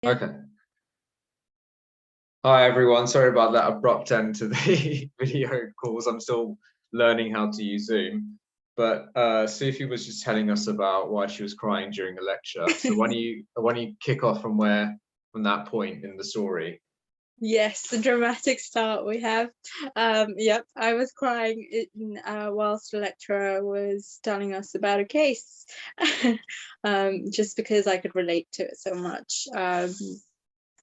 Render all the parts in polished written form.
Yeah. Okay. Hi everyone. Sorry about that abrupt end to the video calls. I'm still learning how to use Zoom. But Sufi was just telling us about why she was crying during the lecture. So why don't you kick off from that point in the story? Yes, the dramatic start we have. Yep, I was crying whilst the lecturer was telling us about a case, just because I could relate to it so much.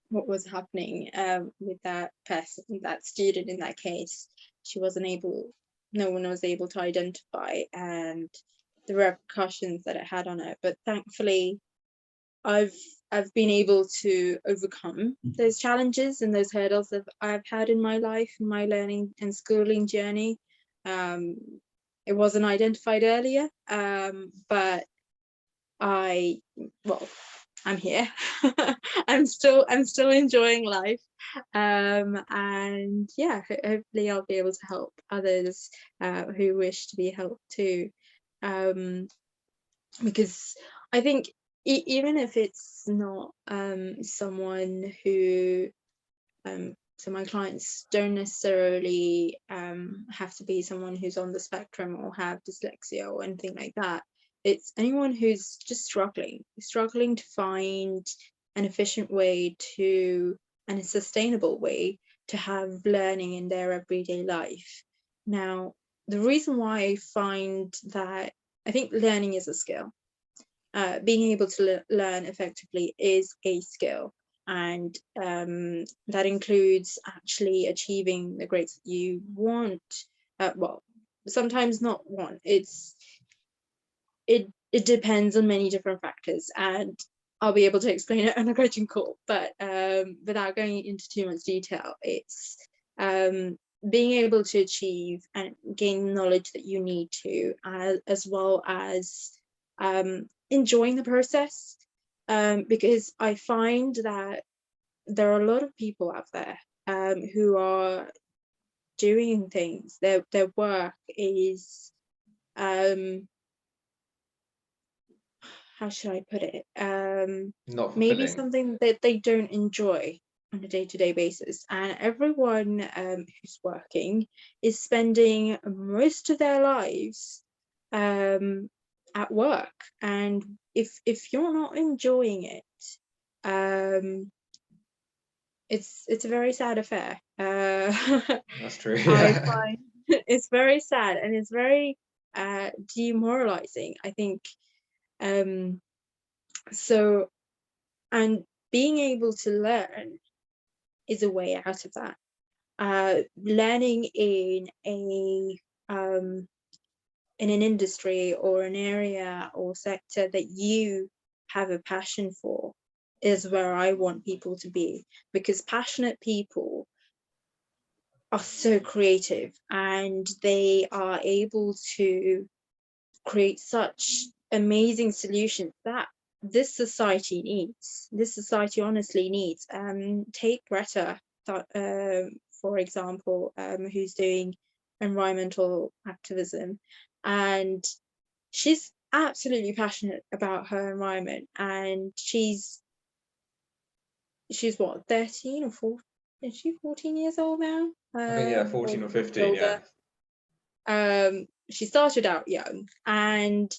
What was happening with that person, that student in that case. No one was able to identify, and the repercussions that it had on her. But thankfully, I've been able to overcome those challenges and those hurdles that I've had in my life, in my learning and schooling journey. It wasn't identified earlier, but I'm here. I'm still enjoying life, and yeah, hopefully I'll be able to help others who wish to be helped too, because I think even if it's not someone who so my clients don't necessarily have to be someone who's on the spectrum or have dyslexia or anything like that. It's anyone who's just struggling to find an efficient way to and a sustainable way to have learning in their everyday life. Now, the reason why I find that I think learning is a skill. Being able to learn effectively is a skill, and that includes actually achieving the grades that you want. Well, sometimes not want. It depends on many different factors, and I'll be able to explain it on a coaching call. But without going into too much detail, it's being able to achieve and gain knowledge that you need to, as well as enjoying the process, because I find that there are a lot of people out there who are doing things. Their work is how should I put it? Not Maybe fulfilling. something that they don't enjoy on a day-to-day basis. And everyone who's working is spending most of their lives at work. And if you're not enjoying it, um, it's a very sad affair. That's true. I Yeah. find it's very sad, and it's very demoralizing, I think. Um, so and being able to learn is a way out of that. Learning um, in an industry or an area or sector that you have a passion for is where I want people to be, because passionate people are so creative and they are able to create such amazing solutions that this society honestly needs. Take Greta, for example, who's doing environmental activism, and she's absolutely passionate about her environment, and she's what, 13 or 14, is she 14 years old now, I think yeah, or 14 or 15, yeah. older. She started out young, and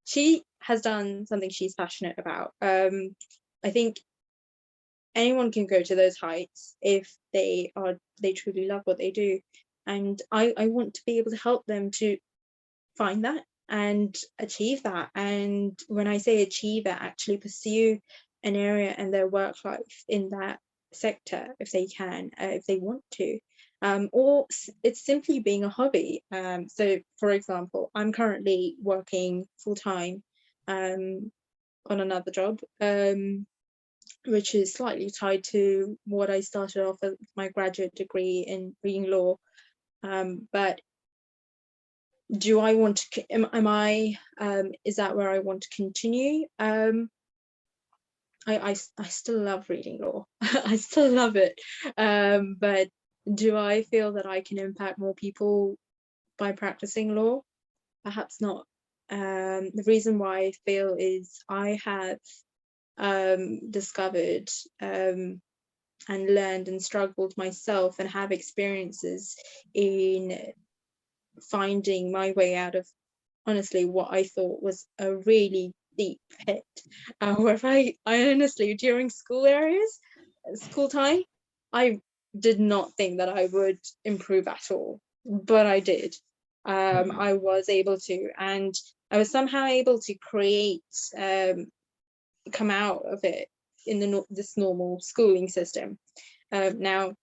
she has done something she's passionate about. I think anyone can go to those heights if they truly love what they do, and I want to be able to help them to find that and achieve that. And when I say achieve it, actually pursue an area in their work life in that sector if they can, if they want to, or it's simply being a hobby. So for example, I'm currently working full-time on another job, which is slightly tied to what I started off with my graduate degree in reading law. But do I want to, am I, is that where I want to continue? I still love reading law. I still love it. But do I feel that I can impact more people by practicing law? Perhaps not. The reason why I feel is I have discovered and learned and struggled myself, and have experiences in finding my way out of, honestly, what I thought was a really deep pit, where I honestly, during school time, I did not think that I would improve at all, but I did. I was able to, and I was somehow able to create, come out of it in this normal schooling system. Now,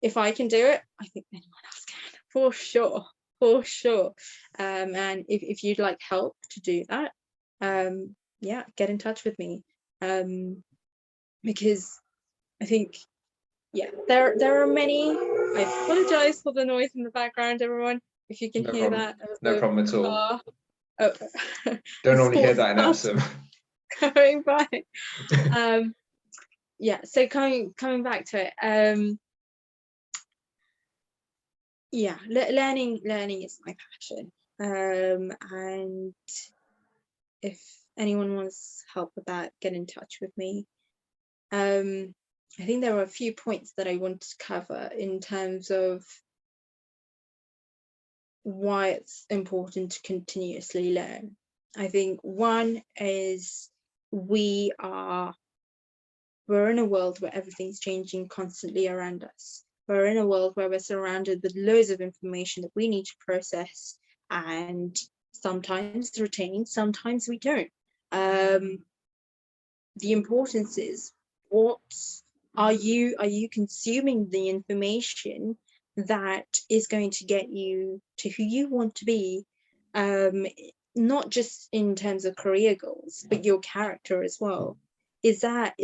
if I can do it, I think anyone else can, for sure, for sure. And if you'd like help to do that, yeah, get in touch with me, because I think, yeah, there are many. I apologize for the noise in the background, everyone, if you can No hear problem. that. No problem at all. Oh, Don't the normally hear sports that in car Epsom. going by. Yeah, so coming back to it, yeah, learning is my passion, and if anyone wants help with that, get in touch with me. I think there are a few points that I want to cover in terms of why it's important to continuously learn. I think one is we're in a world where everything's changing constantly around us. We're in a world where we're surrounded with loads of information that we need to process and sometimes retain, sometimes we don't. The importance is, what are you consuming the information that is going to get you to who you want to be, not just in terms of career goals, but your character as well. Is that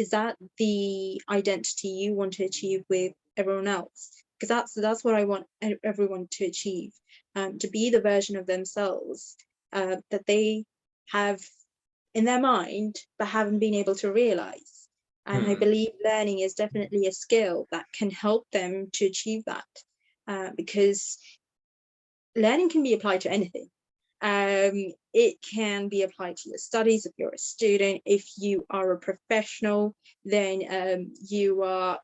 the identity you want to achieve with everyone else? Because that's what I want everyone to achieve, to be the version of themselves that they have in their mind but haven't been able to realize. And I believe learning is definitely a skill that can help them to achieve that, because learning can be applied to anything. It can be applied to your studies if you're a student. If you are a professional, then you're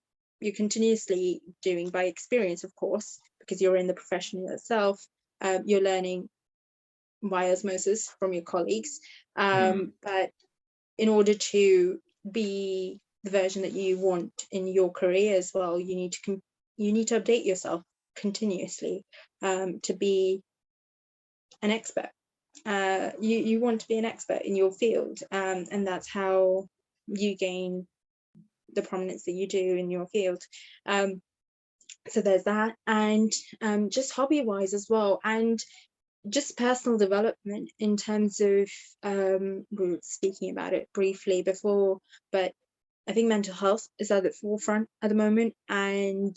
continuously doing by experience, of course, because you're in the profession yourself. You're learning by osmosis from your colleagues, but in order to be the version that you want in your career as well, you need to update yourself continuously, to be an expert. You want to be an expert in your field, and that's how you gain the prominence that you do in your field. So there's that, and just hobby wise as well, and just personal development in terms of, we were speaking about it briefly before, but I think mental health is at the forefront at the moment, and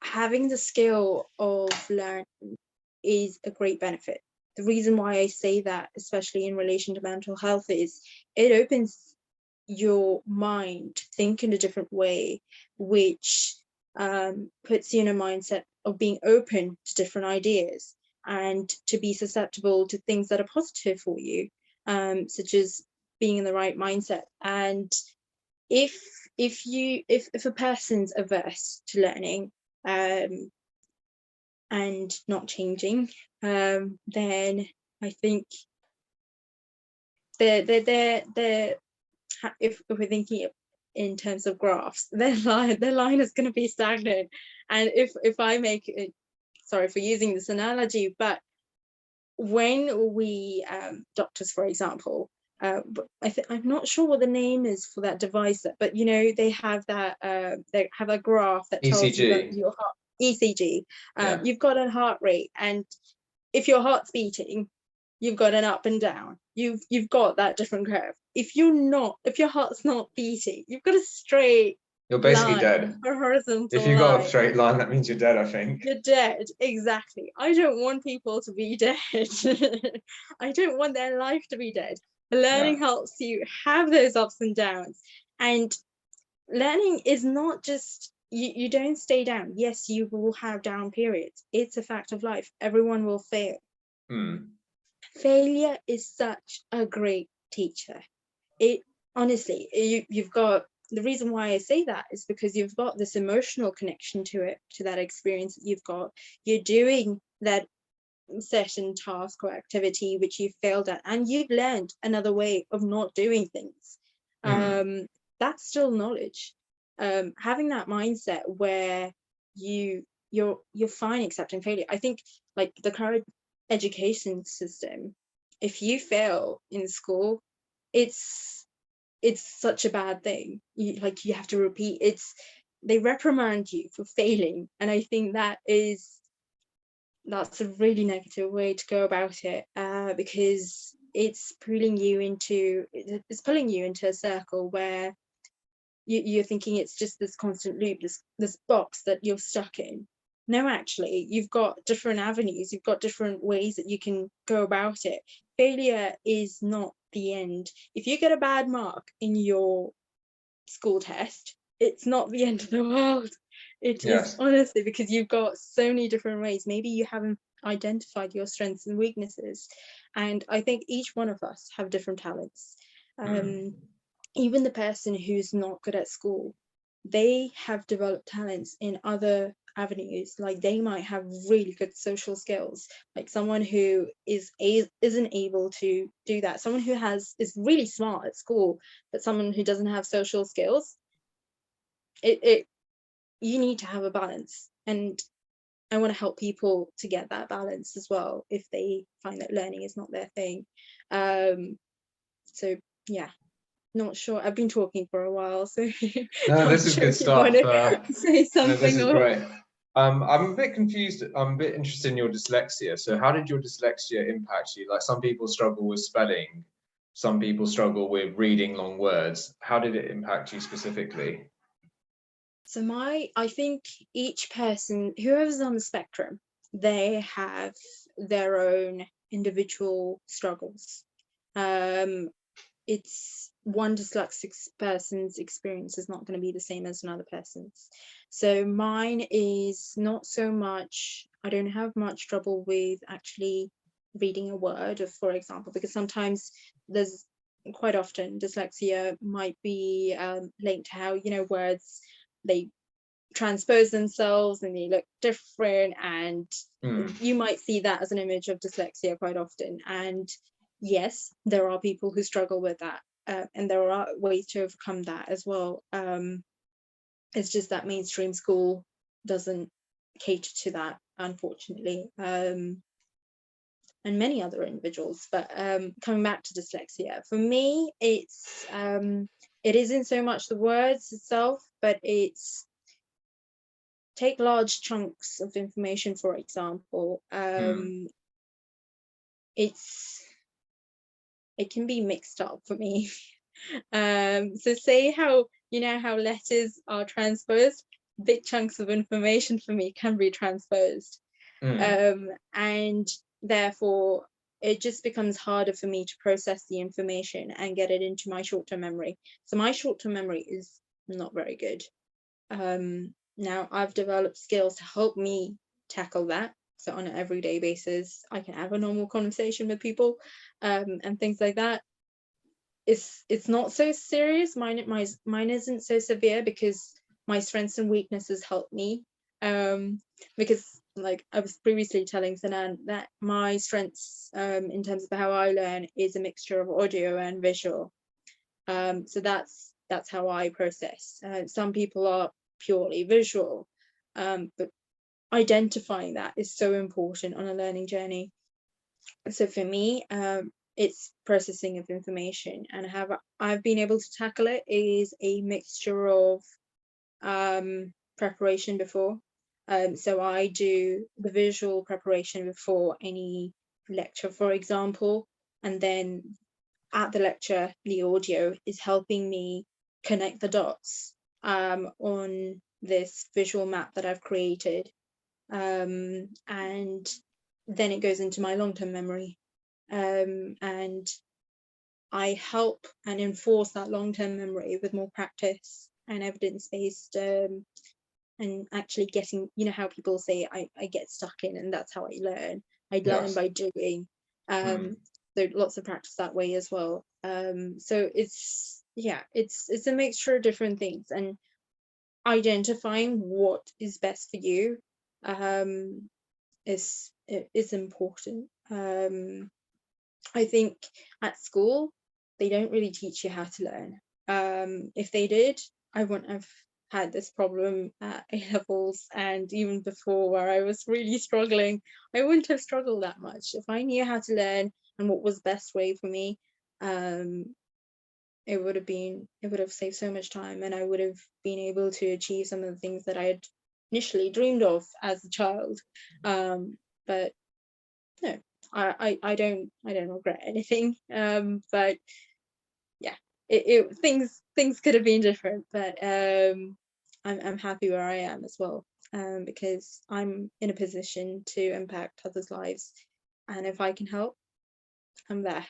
having the skill of learning is a great benefit. The reason why I say that, especially in relation to mental health, is it opens your mind to think in a different way, which puts you in a mindset of being open to different ideas and to be susceptible to things that are positive for you, such as being in the right mindset. And if a person's averse to learning, and not changing, then I think they're if we're thinking in terms of graphs, their line is going to be stagnant. And if I make it, sorry for using this analogy, but when we doctors, for example, I'm not sure what the name is for that device, but you know, they have a graph that tells you that ECG. your heart, ECG, Yeah. you've got a heart rate, and if your heart's beating, you've got an up and down. You've got that different curve. If your heart's not beating, you've got a straight You're basically line, dead. a horizontal If you've got a line. straight line, that means you're dead, I think. You're dead, exactly. I don't want people to be dead. I don't want their life to be dead. Learning helps you have those ups and downs. And learning is not just, you don't stay down. Yes, you will have down periods. It's a fact of life. Everyone will fail. Failure is such a great teacher. It honestly, you've got, the reason why I say that is because you've got this emotional connection to it, to that experience that you've got. You're doing that certain task or activity which you failed at, and you've learned another way of not doing things. That's still knowledge. Having that mindset where you're fine accepting failure. I think, like, the current education system, if you fail in school, it's such a bad thing. You have to repeat. They reprimand you for failing, and I think that's a really negative way to go about it, because it's pulling you into a circle where you're thinking it's just this constant loop, this box that you're stuck in. No, actually, you've got different avenues, you've got different ways that you can go about it. Failure is not the end. If you get a bad mark in your school test, it's not the end of the world. It is, Yes. honestly, because you've got so many different ways. Maybe you haven't identified your strengths and weaknesses, and I think each one of us have different talents. Even the person who's not good at school, they have developed talents in other avenues. Like, they might have really good social skills, like someone who isn't able to do that, someone who is really smart at school, but someone who doesn't have social skills. It You need to have a balance, and I want to help people to get that balance as well if they find that learning is not their thing. So yeah, not sure, I've been talking for a while, so No, not this is sure good if you want stuff. to say No, this something is or. great. I'm a bit confused. I'm a bit interested in your dyslexia. So how did your dyslexia impact you? Like, some people struggle with spelling, some people struggle with reading long words. How did it impact you specifically? So I think each person, whoever's on the spectrum, they have their own individual struggles. It's one dyslexic person's experience is not going to be the same as another person's. So mine is not so much, I don't have much trouble with actually reading a word, for example, because sometimes there's quite often dyslexia might be linked to how, words, they transpose themselves and they look different, and you might see that as an image of dyslexia quite often. And yes, there are people who struggle with that, and there are ways to overcome that as well. It's just that mainstream school doesn't cater to that, unfortunately, and many other individuals. But coming back to dyslexia, for me, it isn't so much the words itself, but it's, take large chunks of information, for example. It can be mixed up for me. So say how, how letters are transposed, big chunks of information for me can be transposed. And therefore it just becomes harder for me to process the information and get it into my short-term memory. So my short-term memory is not very good. Now I've developed skills to help me tackle that. So on an everyday basis, I can have a normal conversation with people, and things like that. It's not so serious. Mine isn't so severe because my strengths and weaknesses help me. Because, like I was previously telling Sanan, that my strengths, in terms of how I learn, is a mixture of audio and visual. So that's how I process. Some people are purely visual, but identifying that is so important on a learning journey. So for me, it's processing of information, and how I've been able to tackle it is a mixture of preparation before. So I do the visual preparation before any lecture, for example, and then at the lecture, the audio is helping me connect the dots on this visual map that I've created. And then it goes into my long-term memory. And I help and enforce that long-term memory with more practice and evidence-based, and actually getting, how people say I get stuck in, and that's how I learn. I learn Yes. by doing. So lots of practice that way as well. So it's a mixture of different things, and identifying what is best for you is important. I think at school they don't really teach you how to learn. If they did, I wouldn't have had this problem at A levels, and even before, where I was really struggling. I wouldn't have struggled that much if I knew how to learn and what was the best way for me. It would have saved so much time, and I would have been able to achieve some of the things that I had initially dreamed of as a child. But no, I don't regret anything. But yeah, things could have been different, but I'm happy where I am as well, because I'm in a position to impact others' lives, and if I can help, I'm there.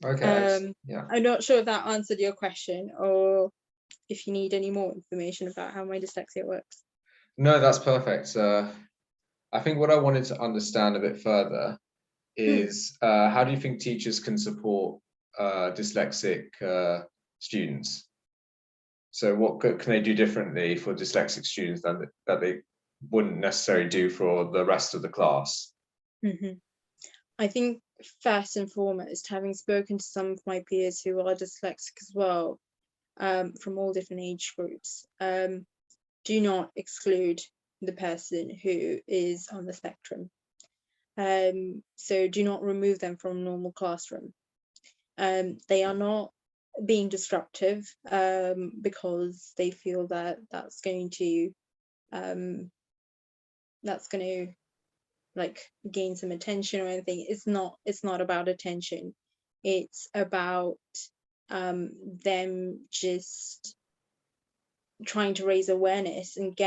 Okay, yeah. I'm not sure if that answered your question, or if you need any more information about how my dyslexia works. No, that's perfect. I think what I wanted to understand a bit further is how do you think teachers can support dyslexic students? So what can they do differently for dyslexic students than that they wouldn't necessarily do for the rest of the class? I think first and foremost, having spoken to some of my peers who are dyslexic as well, from all different age groups, do not exclude the person who is on the spectrum. So do not remove them from normal classroom. They are not being disruptive because they feel that that's going to like gain some attention or anything. It's not about attention. It's about them just trying to raise awareness and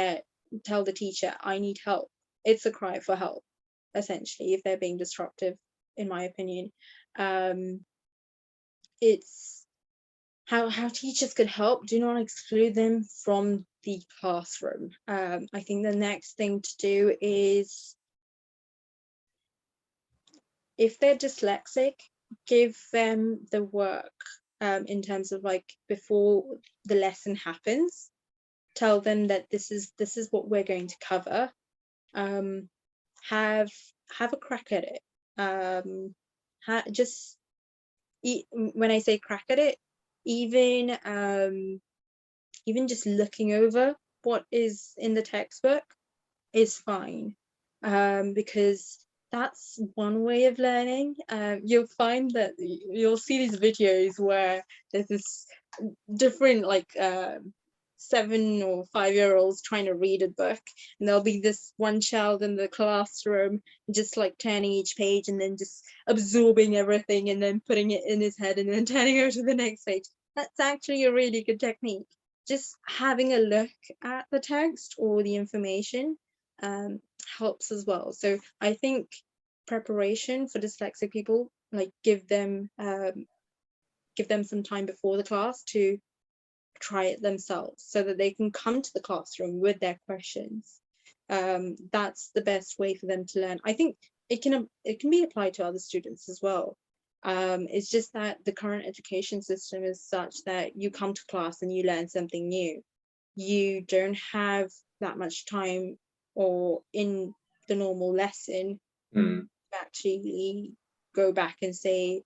tell the teacher, I need help. It's a cry for help, essentially, if they're being disruptive, in my opinion. It's how teachers could help. Do not exclude them from the classroom. I think the next thing to do is, if they're dyslexic, give them the work in terms of like before the lesson happens. Tell them that this is what we're going to cover. Have a crack at it. Just when I say crack at it, even just looking over what is in the textbook is fine, because that's one way of learning. You'll find that you'll see these videos where there's this different 7 or 5-year-olds trying to read a book, and there'll be this one child in the classroom just like turning each page and then just absorbing everything and then putting it in his head and then turning over to the next page. That's actually a really good technique. Just having a look at the text or the information helps as well. So I think preparation for dyslexic people, like give them some time before the class to try it themselves, so that they can come to the classroom with their questions. That's the best way for them to learn. I think it can be applied to other students as well. It's just that the current education system is such that you come to class and you learn something new. You don't have that much time, or in the normal lesson, to actually go back and say,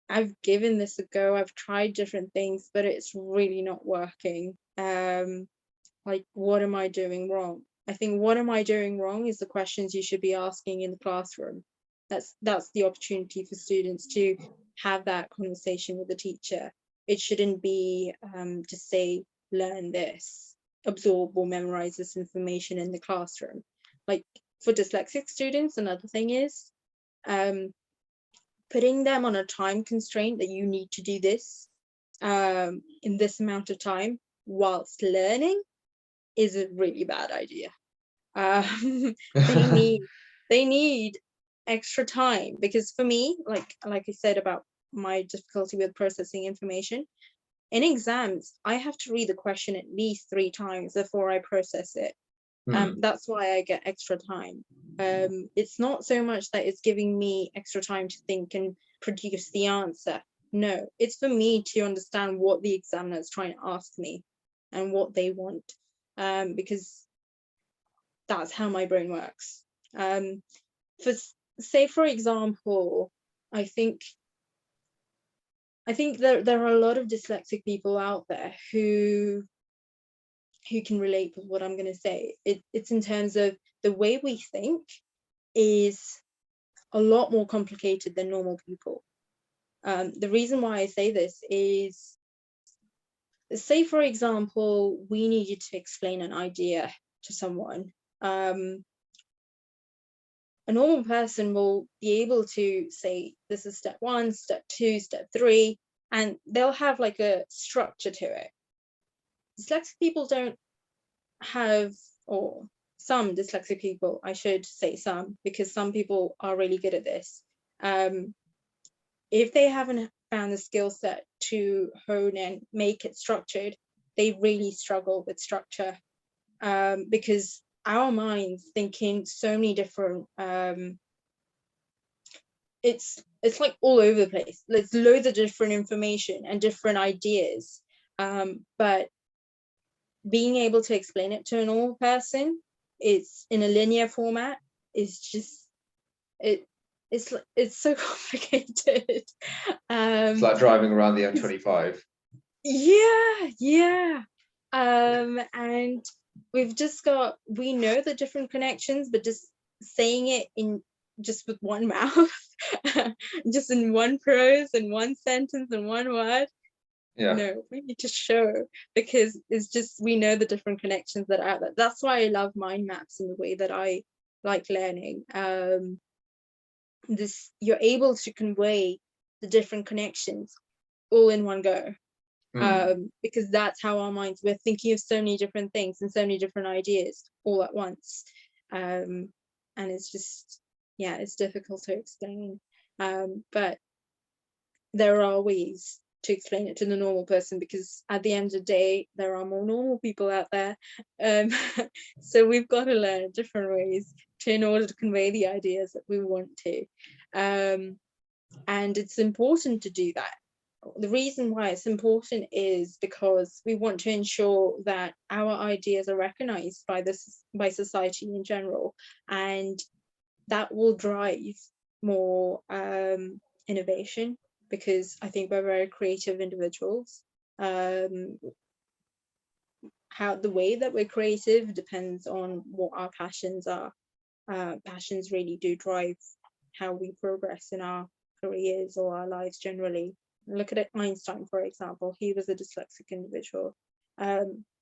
I've given this a go, I've tried different things, but it's really not working. Like, what am I doing wrong? I think what am I doing wrong is the questions you should be asking in the classroom. That's the opportunity for students to have that conversation with the teacher. It shouldn't be just say, learn this, absorb or memorize this information in the classroom. Like for dyslexic students, another thing is putting them on a time constraint that you need to do this in this amount of time whilst learning is a really bad idea. They need extra time, because for me, like I said about my difficulty with processing information, in exams I have to read the question at least 3 times before I process it. That's why I get extra time. It's not so much that it's giving me extra time to think and produce the answer. No, it's for me to understand what the examiner is trying to ask me and what they want, because that's how my brain works. For say, for example, I think there are a lot of dyslexic people out there who can relate with what I'm going to say. It's in terms of the way we think is a lot more complicated than normal people. The reason why I say this is, say, for example, we needed to explain an idea to someone. A normal person will be able to say, this is step 1, step 2, step 3, and they'll have like a structure to it. Dyslexic people don't have, or some dyslexic people, I should say some, because some people are really good at this. If they haven't found the skill set to hone and make it structured, they really struggle with structure, because our minds think in so many different, it's like all over the place. There's loads of different information and different ideas, but being able to explain it to a normal person, it's in a linear format, is just it's so complicated. It's like driving around the M25. Yeah. And we know the different connections, but just saying it in just with one mouth, just in one prose and one sentence and one word. Yeah. No, we need to show, because it's just, we know the different connections that are out there. That's why I love mind maps in the way that I like learning. You're able to convey the different connections all in one go. Because that's how our minds, we're thinking of so many different things and so many different ideas all at once, and it's just, yeah, it's difficult to explain, but there are ways to explain it to the normal person, because at the end of the day there are more normal people out there, so we've got to learn different ways in order to convey the ideas that we want to, and it's important to do that. The reason why it's important is because we want to ensure that our ideas are recognized by society in general, and that will drive more innovation, because I think we're very creative individuals. How the way that we're creative depends on what our passions are. Passions really do drive how we progress in our careers or our lives generally. Look at Einstein, for example. He was a dyslexic individual.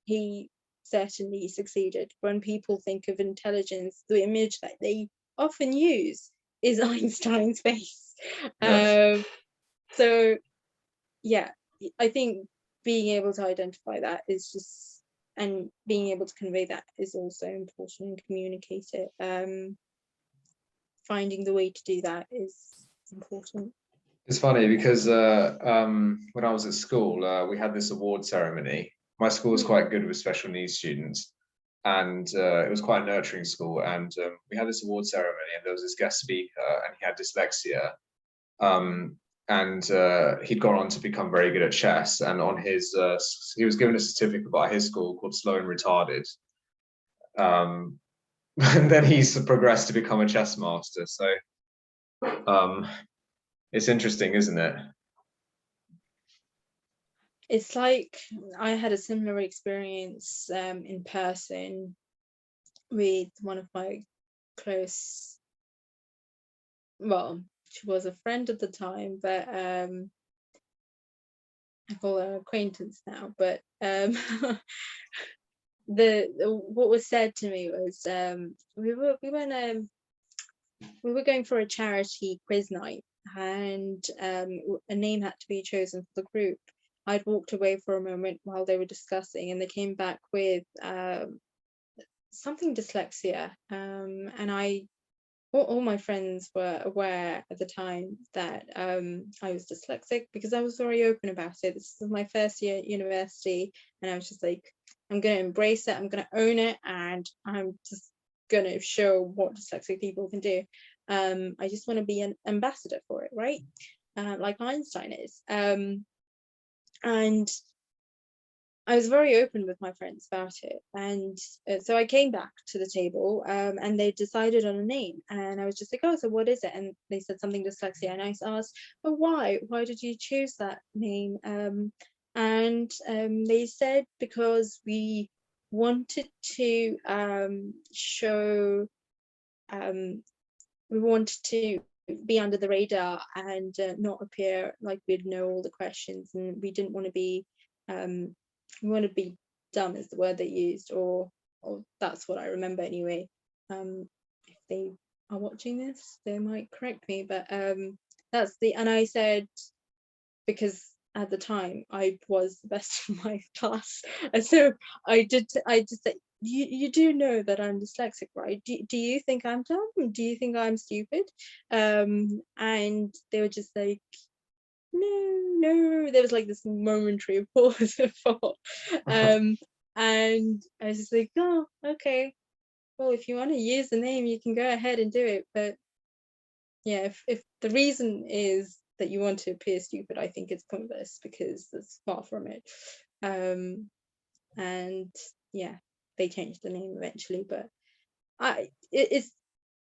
He certainly succeeded. When people think of intelligence, the image that they often use is Einstein's face. Yes. So yeah, I think being able to identify that is just, and being able to convey that is also important, and communicate it. Finding the way to do that is important. It's funny because when I was at school, we had this award ceremony. My school was quite good with special needs students, and it was quite a nurturing school. And we had this award ceremony, and there was this guest speaker, and he had dyslexia. And he'd gone on to become very good at chess. And on his, he was given a certificate by his school called Slow and Retarded. And then he's progressed to become a chess master. So it's interesting, isn't it? It's like I had a similar experience in person with one of my close, well, she was a friend at the time, but I call her acquaintance now, but what was said to me was, we were going for a charity quiz night, and a name had to be chosen for the group. I'd walked away for a moment while they were discussing, and they came back with something dyslexia, and I all my friends were aware at the time that I was dyslexic, because I was very open about it. This was my first year at university, and I was just like, I'm going to embrace it, I'm going to own it, and I'm just going to show what dyslexic people can do. I just want to be an ambassador for it, right? Like Einstein is. And I was very open with my friends about it, and so I came back to the table, and they decided on a name, and I was just like, oh, so what is it? And they said something dyslexia, and I asked, oh, why did you choose that name? And they said because we wanted to show, we wanted to be under the radar and not appear like we'd know all the questions, and we didn't want to be we want to be dumb is the word they used, or that's what I remember anyway. If they are watching this, they might correct me, but that's the, and I said, because at the time I was the best in my class, and so I just said, you do know that I'm dyslexic, right? Do you think I'm dumb? Do you think I'm stupid? And they were just like, no. There was like this momentary pause of thought. And I was just like, oh, okay, well, if you want to use the name, you can go ahead and do it. But yeah, if the reason is that you want to appear stupid, I think it's pointless, because that's far from it. And yeah, they changed the name eventually, but it's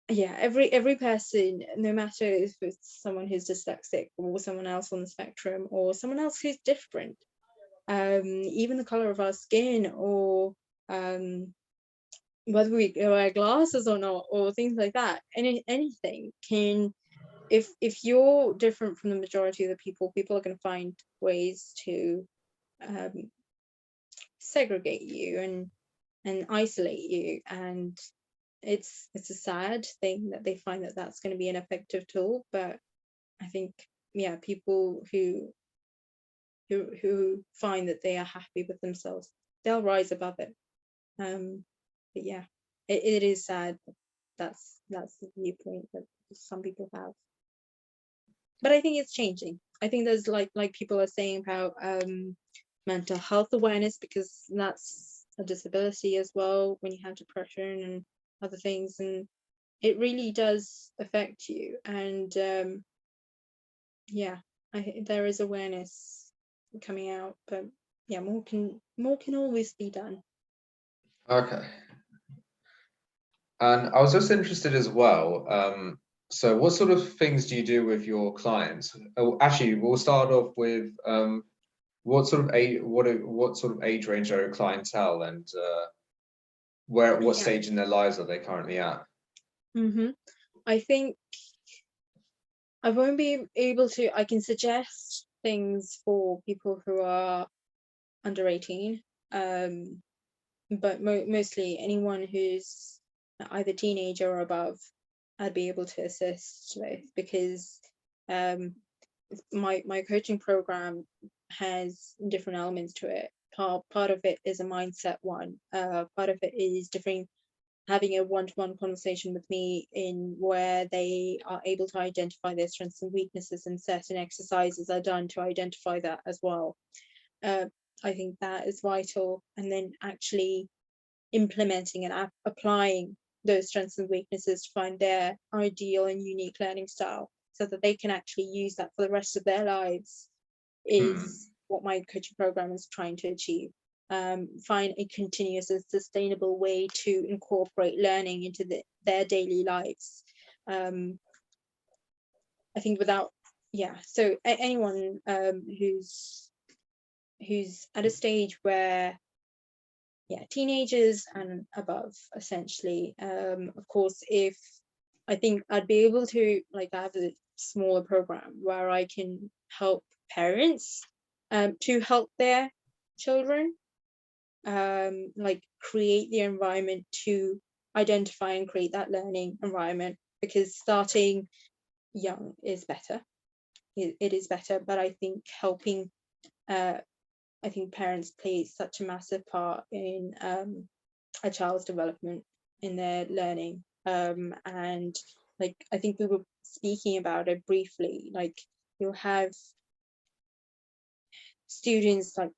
yeah, every person, no matter if it's someone who's dyslexic or someone else on the spectrum or someone else who's different, even the color of our skin, or whether we wear glasses or not, or things like that, anything can, if you're different from the majority of the people are going to find ways to segregate you and isolate you, and it's a sad thing that they find that that's going to be an effective tool. But I think, yeah, people who find that they are happy with themselves, they'll rise above it. But yeah, it is sad. That's the viewpoint that some people have, but I think it's changing. I think there's like people are saying about mental health awareness, because that's a disability as well when you have depression and other things, and it really does affect you. And yeah, there is awareness coming out, but yeah, more can always be done. Okay. And I was just interested as well. So what sort of things do you do with your clients? Oh, actually, we'll start off with what sort of age range are your clientele, and what Yeah. stage in their lives are they currently at? I think I won't be able to, I can suggest things for people who are under 18, but mostly anyone who's either teenager or above, I'd be able to assist with, because my coaching program has different elements to it. Part of it is a mindset one. Part of it is different, having a one-to-one conversation with me in where they are able to identify their strengths and weaknesses, and certain exercises are done to identify that as well. I think that is vital, and then actually implementing and applying those strengths and weaknesses to find their ideal and unique learning style, so that they can actually use that for the rest of their lives, is what my coaching program is trying to achieve. Find a continuous and sustainable way to incorporate learning into their daily lives. I think without, yeah, so anyone who's at a stage where, yeah, teenagers and above, essentially. Of course, if I think I'd be able to, like, I have a smaller program where I can help parents to help their children, like create the environment to identify and create that learning environment, because starting young is better. It is better, but I think helping, I think parents play such a massive part in a child's development, in their learning, and like I think we were speaking about it briefly, like you'll have students like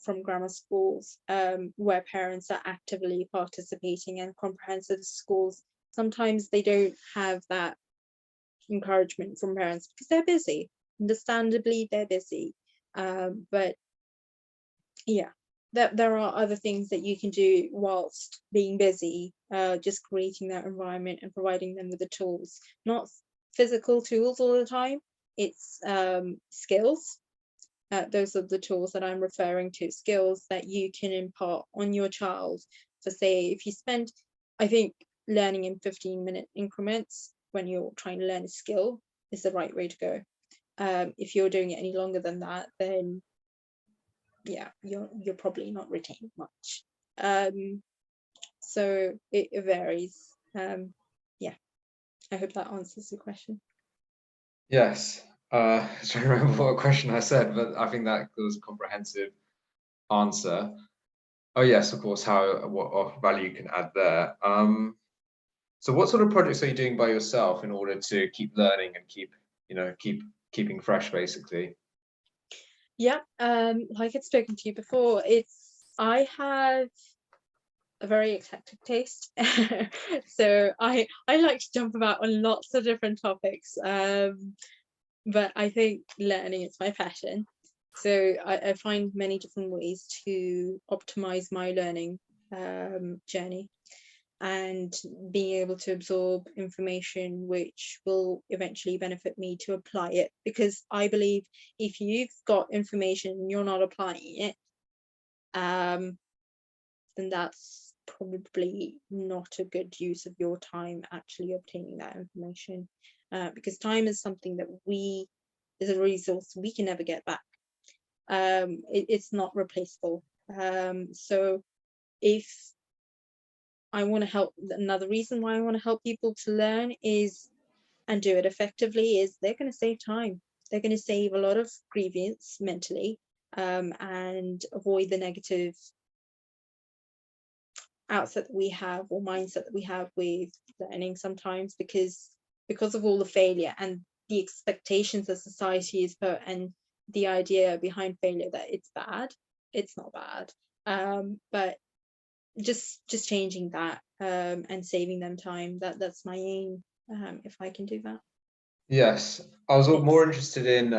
from grammar schools where parents are actively participating, and comprehensive schools sometimes they don't have that encouragement from parents because they're busy. Understandably, they're busy. But yeah, there are other things that you can do whilst being busy, just creating that environment and providing them with the tools, not physical tools all the time. It's skills. Those are the tools that I'm referring to, skills that you can impart on your child. For say, if you spend, I think learning in 15-minute increments when you're trying to learn a skill is the right way to go. If you're doing it any longer than that, then yeah, you're probably not retaining much. So it varies. Yeah, I hope that answers the question. Yes. I don't remember what question I said, but I think that was a comprehensive answer. Oh yes, of course, what value you can add there. So what sort of projects are you doing by yourself in order to keep learning and keeping fresh, basically? Yeah, like I'd spoken to you before, I have a very eclectic taste. So I like to jump about on lots of different topics. But I think learning is my passion. So I find many different ways to optimize my learning journey, and being able to absorb information which will eventually benefit me to apply it. Because I believe if you've got information and you're not applying it, then that's probably not a good use of your time actually obtaining that information. Because time is something that is a resource we can never get back. It's not replaceable. So if I want to help, another reason why I want to help people to learn is and do it effectively is they're going to save time. They're going to save a lot of grievance mentally, and avoid the negative outset that we have or mindset that we have with learning sometimes, because of all the failure and the expectations that society has put, and the idea behind failure that it's bad. It's not bad. But just changing that, and saving them time, that's my aim, if I can do that. Yes, I was Thanks. more interested in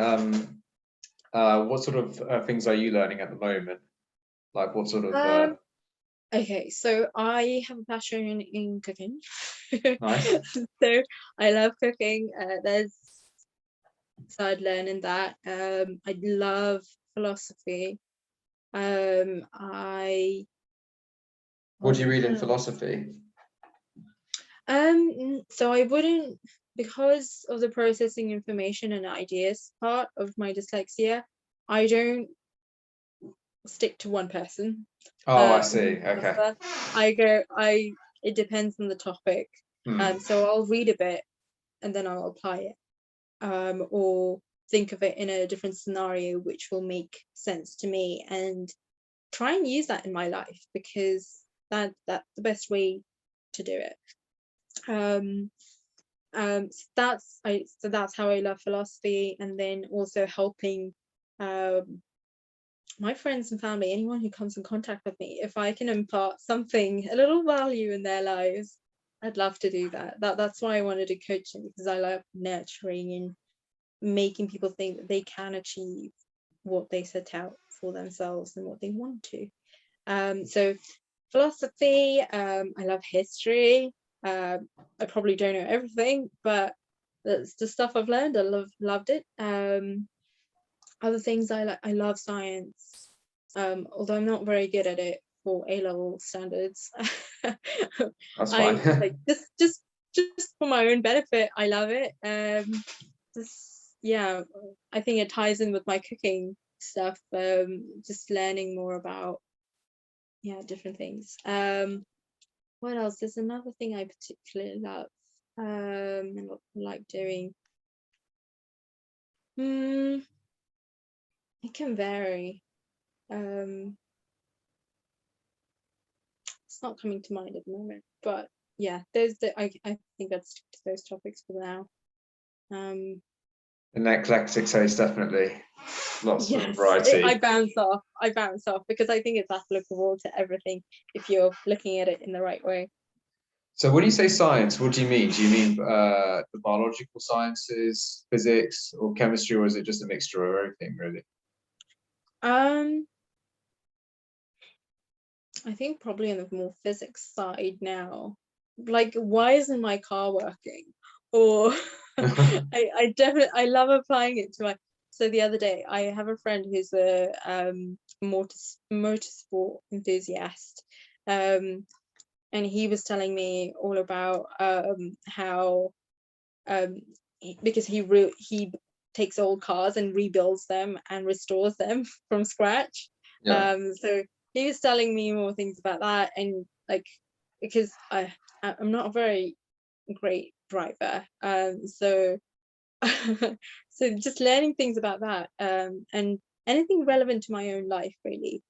what sort of things are you learning at the moment? Like what sort of Okay, so I have a passion in cooking. nice. So I love cooking. There's started learning that. I love philosophy. I What do you read what in else? philosophy? So I wouldn't, because of the processing information and ideas part of my dyslexia, I don't stick to one person. Oh, I One see. Okay. author. It depends on the topic. Hmm. So I'll read a bit and then I'll apply it, or think of it in a different scenario which will make sense to me, and try and use that in my life, because that's the best way to do it. So that's how I love philosophy, and then also helping my friends and family, anyone who comes in contact with me, if I can impart something, a little value in their lives, I'd love to do that. That's why I wanted to coach them, because I love nurturing and making people think that they can achieve what they set out for themselves and what they want to. So philosophy, I love history. I probably don't know everything, but that's the stuff I've learned. I loved it. Other things I love science, although I'm not very good at it for A-level standards. That's I like fine. just for my own benefit, I love it. Yeah, I think it ties in with my cooking stuff. Just learning more about different things. What else? There's another thing I particularly love, and what I like doing. It can vary. It's not coming to mind at the moment, but yeah, I think I'd stick to those topics for now. An eclectic taste, definitely. Lots of Yes, variety. I bounce off. I bounce off because I think it's applicable to everything if you're looking at it in the right way. So when you say science, what do you mean? Do you mean the biological sciences, physics, or chemistry, or is it just a mixture of everything, really? Um, I think probably on the more physics side now. Like, why isn't my car working? Or I definitely I love applying it to my. So the other day, I have a friend who's a motorsport enthusiast, and he was telling me all about how because he takes old cars and rebuilds them and restores them from scratch. Yeah. So he was telling me more things about that, and like because I'm not a very great driver, so so just learning things about that, and anything relevant to my own life really,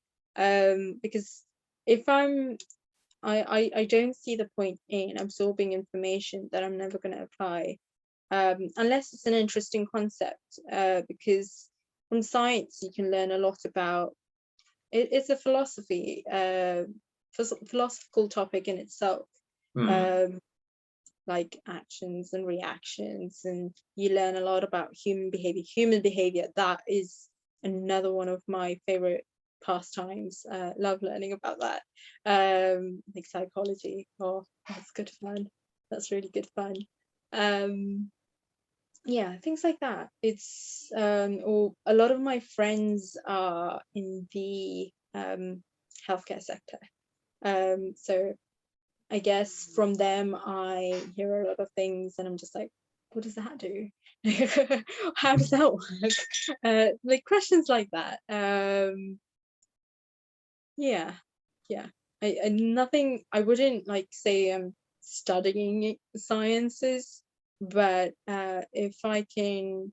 because if I don't see the point in absorbing information that I'm never going to apply, unless it's an interesting concept, because from science you can learn a lot about it. It's a philosophical topic in itself, um, like actions and reactions, and you learn a lot about human behavior. That is another one of my favorite pastimes. Love learning about that. Like psychology. Oh, that's good fun. That's really good fun. Yeah, things like that. It's or a lot of my friends are in the healthcare sector, so I guess from them I hear a lot of things and I'm just like, what does that do? How does that work? Like questions like that. Yeah, yeah. I nothing. I wouldn't like say I'm studying sciences, but if I can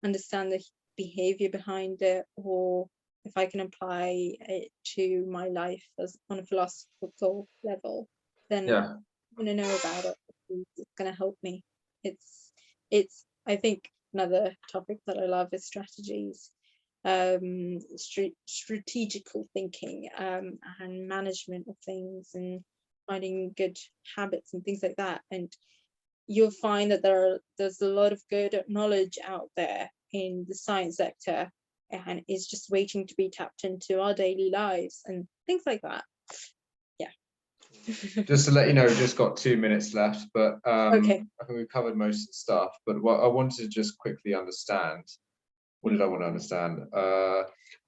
understand the behavior behind it, or if I can apply it to my life as on a philosophical level, then Yeah. I'm gonna know about it. It's gonna help me. It's I think another topic that I love is strategies, strategical thinking, and management of things, and finding good habits and things like that. And you'll find that there's a lot of good knowledge out there in the science sector, and is just waiting to be tapped into our daily lives and things like that. Yeah. Just to let you know, we've just got 2 minutes left, but Okay. I think we've covered most of the stuff. But what I wanted to just quickly understand, what did I want to understand?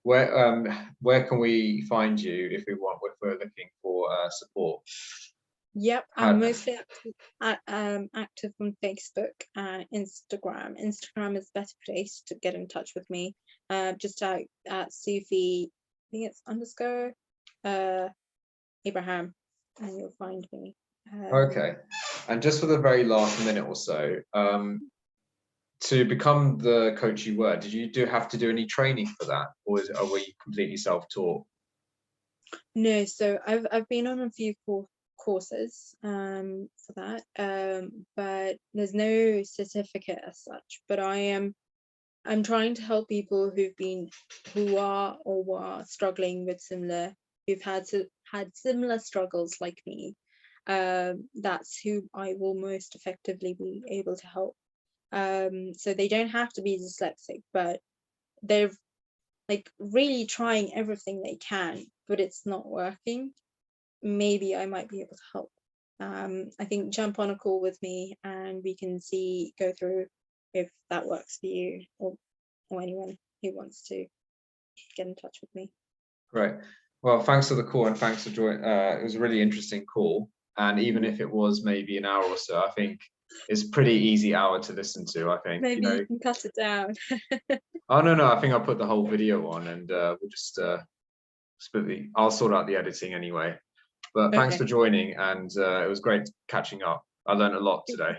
Where can we find you if if we're looking for support? Yep, I'm How, mostly active on Facebook and Instagram. Instagram is a better place to get in touch with me. Just at Sufi, I think it's underscore Abraham, and you'll find me. okay. And just for the very last minute or so, to become the coach you were, did you have to do any training for that, or were you completely self-taught? No, so I've been on a few courses for that, but there's no certificate as such. But I'm trying to help people who are or were struggling with who've had similar struggles like me. That's who I will most effectively be able to help. So they don't have to be dyslexic, but they're like really trying everything they can, but it's not working. Maybe I might be able to help. I think jump on a call with me and we can go through if that works for you, or anyone who wants to get in touch with me. Great. Well, thanks for the call and thanks for joining. It was a really interesting call. And even if it was maybe an hour or so, I think it's a pretty easy hour to listen to, I think, Maybe you can cut it down. Oh, no, I think I'll put the whole video on and we'll just I'll sort out the editing anyway. But thanks Okay. for joining and it was great catching up. I learned a lot today.